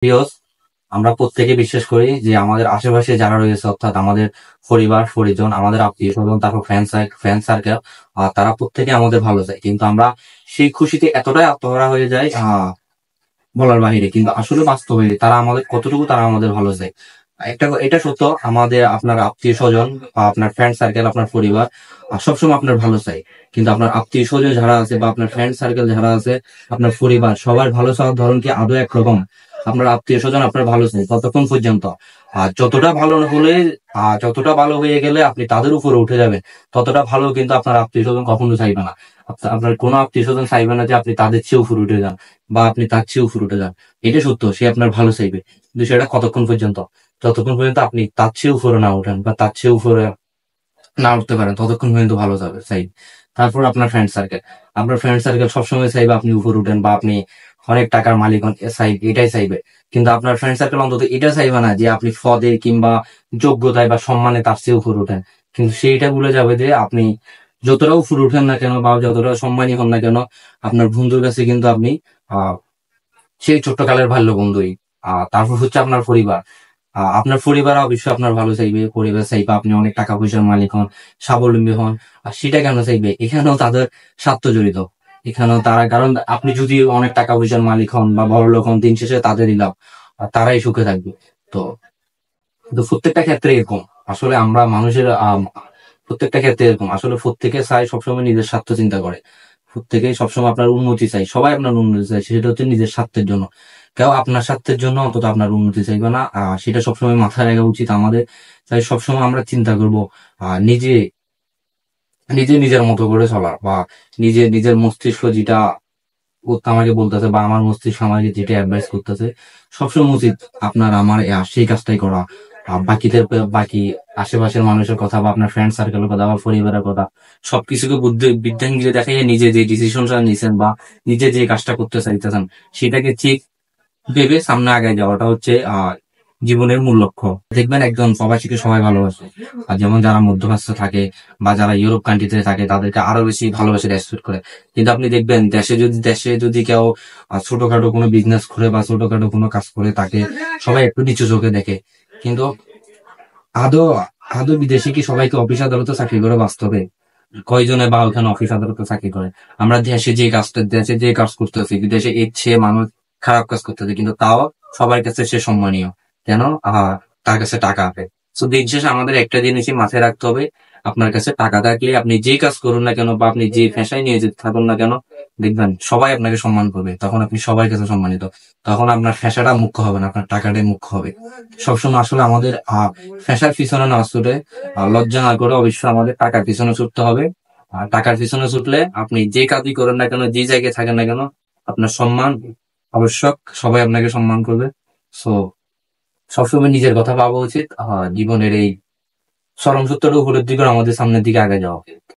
প্রিয়স, আমরা প্রত্যেকে বিশ্বাস করি যে আমাদের আশেপাশে যারা রয়েছে অর্থাৎ আমাদের পরিবার পরিজন, আমাদের আত্মীয় স্বজন, তারপর ফ্রেন্ড সার্কেল, তারা প্রত্যেকে আমাদের ভালো চায়, কিন্তু আমরা সেই খুশিতে এতটাই আত্মহারা হয়ে যাই বলার বাহিরে। কিন্তু আসলে বাস্তবে তারা আমাদের ভালো চায়। এটা সত্য, আমাদের আপনার আত্মীয় স্বজন বা আপনার ফ্রেন্ড সার্কেল, আপনার পরিবার সবসময় আপনার ভালো চাই। কিন্তু আপনার আত্মীয় স্বজন যারা আছে বা আপনার ফ্রেন্ড সার্কেল যারা আছে, আপনার পরিবার, সবার ভালো চাওয়ার ধরন কি আদৌ একরকম? আপনার আত্মীয় স্বজন আপনার ভালো চাই ততক্ষণ পর্যন্ত। আর যতটা ভালো হয়ে গেলে আপনি তাদের উপরে উঠে যাবেন, ততটা ভালো কিন্তু আপনার আত্মীয় স্বজন কখনো চাইবে না। আপনার কোনো আত্মীয় স্বজন চাইবে না যে আপনি তাদের চেয়ে উপরে উঠে যান বা আপনি তার চেয়ে উপরে উঠে যান। এটা সত্য, সে আপনার ভালো চাইবে, কিন্তু সেটা কতক্ষণ পর্যন্ত? যতক্ষণ পর্যন্ত আপনি তার চেয়ে উপরে না উঠেন বা তার চেয়ে উপরে না উঠতে পারেন, ততক্ষণ পর্যন্ত ভালো যাবে চাই। তারপর আপনার ফ্রেন্ড সার্কেল সবসময় চাইবে আপনি উপরে উঠেন বা আপনি অনেক টাকার মালিক হন, এটাই চাইবে। কিন্তু আপনার ফ্রেন্ড সার্কেল অন্তত এটা চাইবে না যে আপনি পদে কিংবা যোগ্যতায় বা সম্মানে তার চেয়ে উপরে উঠেন। কিন্তু সেইটা ভুলে যাবে যে আপনি যতটা উপরে উঠেন না কেন বা যতটা সম্মানী হন না কেন, আপনার বন্ধুর কাছে কিন্তু আপনি আহ সেই ছোট্ট কালের ভাল্য বন্ধুই। তারপর হচ্ছে আপনার পরিবার। আপনার পরিবার অবশ্যই আপনার ভালো চাইবে, পরিবার চাইবে আপনি অনেক টাকা পয়সার মালিক হন, স্বাবলম্বী হন। আর সেটা কেন চাইবে? এখানেও তাদের স্বার্থ জড়িত। এখানেও তারা, কারণ আপনি যদি অনেক টাকা পয়সার মালিক হন বা বড় লোক হন, দিন শেষে তাদেরই লাভ, আর তারাই সুখে থাকবে। তো কিন্তু প্রত্যেকটা ক্ষেত্রে এরকম। আসলে আমরা মানুষের প্রত্যেকটা ক্ষেত্রে এরকম। আসলে প্রত্যেকে চায় সবসময় নিজের স্বার্থ চিন্তা করে। প্রত্যেকেই সবসময় আপনার উন্নতি চাই, সবাই আপনার উন্নতি চাই, সেটা হচ্ছে নিজের স্বার্থের জন্য। কেউ আপনার স্বার্থের জন্য অন্তত আপনার উন্নতি চাইবে না। সেটা সবসময় মাথায় রাখা উচিত আমাদের। তাই সবসময় আমরা চিন্তা করবো নিজে নিজে নিজের মতো করে চলার, বা নিজের মস্তিষ্ক যেটা আমাকে বলতেছে বা আমার মস্তিষ্ক আমাকে যেটা অ্যাডভাইস করতেছে, সবসময় উচিত আপনার আমার সেই কাজটাই করা। বাকি আশেপাশের মানুষের কথা বা আপনার ফ্রেন্ড সার্কেলের কথা বা পরিবারের কথা সবকিছুকে বিদ্যাঙ্গিলে দেখাইয়ে নিজে যে ডিসিশনটা নিছেন বা নিজে যে কাজটা করতে চাইতেছেন, সেটাকে ঠিক ভেবে সামনে আগায় যাওয়াটা হচ্ছে জীবনের মূল লক্ষ্য। দেখবেন একজন প্রবাসীকে সবাই ভালোবাসে, আর যেমন যারা মধ্যপ্রাচ্যে থাকে বা যারা ইউরোপ কান্ট্রিতে থাকে তাদেরকে আরো বেশি ভালোবাসে, রেসপেক্ট করে। কিন্তু আপনি দেখবেন দেশে যদি কেউ ছোটখাটো কোনো বিজনেস করে বা ছোটখাটো কোনো কাজ করে, তাকে সবাই একটু নিচু চোখে দেখে। কিন্তু আদৌ আদৌ বিদেশে কি সবাইকে অফিস আদালতে চাকরি করে বাস্তবে? কয়জনে বা ওখানে অফিস আদালতে চাকরি করে? আমরা দেশে যে কাজ করতেছি, বিদেশে এর চেয়ে মানুষ খারাপ কাজ করতেছে, কিন্তু তাও সবার কাছে সে সম্মানীয়। কেন? তার কাছে টাকা আছে। তো দিন শেষে আমাদের একটা জিনিসই মাথায় রাখতে হবে, আপনার কাছে টাকা থাকলে আপনি যে কাজ করুন না কেন বা আপনি যে পেশায় নিয়ে যেতে থাকুন না কেন, দেখবেন সবাই আপনাকে সম্মান করবে। তখন আপনি সবার কাছে সম্মানিত। তখন আপনার পেশাটা মুখ্য হবে না, আপনার টাকাটাই মুখ্য হবে। সবসময় আসলে আমাদের পেশার পিছনে না ছুটে, লজ্জা না করে অবশ্যই আমাদের টাকার পিছনে ছুটতে হবে। আর টাকার পিছনে ছুটলে আপনি যে কাজই করেন না কেন, যে জায়গায় থাকেন না কেন, আপনার সম্মান আবশ্যক, সবাই আপনাকে সম্মান করবে। সো সবসময় নিজের কথা ভাবা উচিত। জীবনের এই চরম সত্যটা উপলব্ধি করে আমাদের সামনের দিকে আগে যাওয়া উচিত।